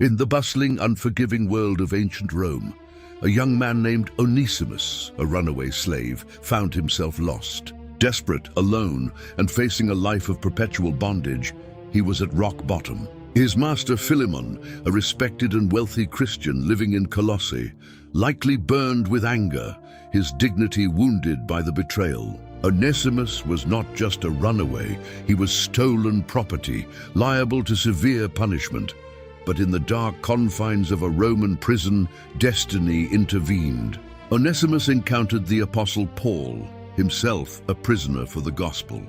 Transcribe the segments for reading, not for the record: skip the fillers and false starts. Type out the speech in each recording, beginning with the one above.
In the bustling, unforgiving world of ancient Rome, a young man named Onesimus, a runaway slave, found himself lost. Desperate, alone, and facing a life of perpetual bondage, he was at rock bottom. His master Philemon, a respected and wealthy Christian living in Colossae, likely burned with anger, his dignity wounded by the betrayal. Onesimus was not just a runaway, he was stolen property, liable to severe punishment. But in the dark confines of a Roman prison, destiny intervened. Onesimus encountered the Apostle Paul, himself a prisoner for the gospel.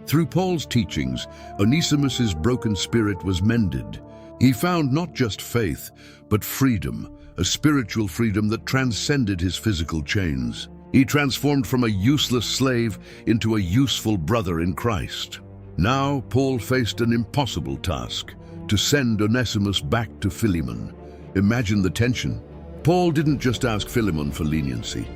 Through Paul's teachings, Onesimus's broken spirit was mended. He found not just faith, but freedom, a spiritual freedom that transcended his physical chains. He transformed from a useless slave into a useful brother in Christ. Now, Paul faced an impossible task: to send Onesimus back to Philemon. Imagine the tension. Paul didn't just ask Philemon for leniency.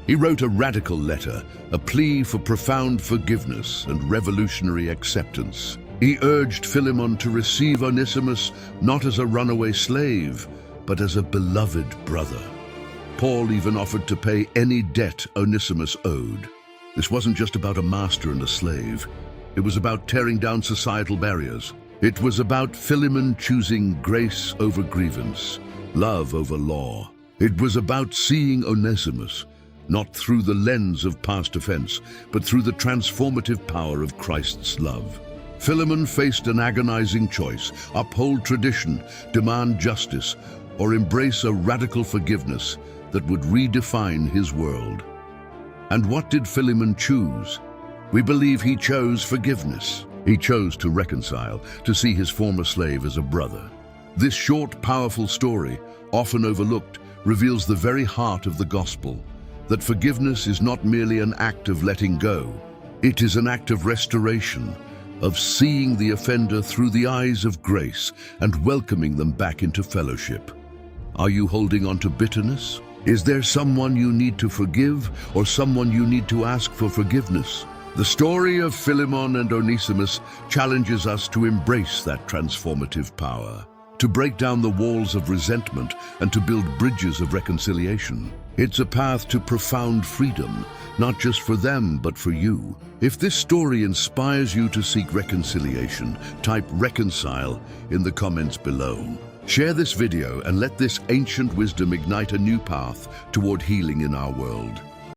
He wrote a radical letter, a plea for profound forgiveness and revolutionary acceptance. He urged Philemon to receive Onesimus not as a runaway slave, but as a beloved brother. Paul even offered to pay any debt Onesimus owed. This wasn't just about a master and a slave. It was about tearing down societal barriers. It was about Philemon choosing grace over grievance, love over law. It was about seeing Onesimus, not through the lens of past offense, but through the transformative power of Christ's love. Philemon faced an agonizing choice: uphold tradition, demand justice, or embrace a radical forgiveness that would redefine his world. And what did Philemon choose? We believe he chose forgiveness. He chose to reconcile, to see his former slave as a brother. This short, powerful story, often overlooked, reveals the very heart of the gospel, that forgiveness is not merely an act of letting go. It is an act of restoration, of seeing the offender through the eyes of grace and welcoming them back into fellowship. Are you holding on to bitterness? Is there someone you need to forgive, or someone you need to ask for forgiveness? The story of Philemon and Onesimus challenges us to embrace that transformative power, to break down the walls of resentment and to build bridges of reconciliation. It's a path to profound freedom, not just for them, but for you. If this story inspires you to seek reconciliation, type "reconcile" in the comments below. Share this video and let this ancient wisdom ignite a new path toward healing in our world.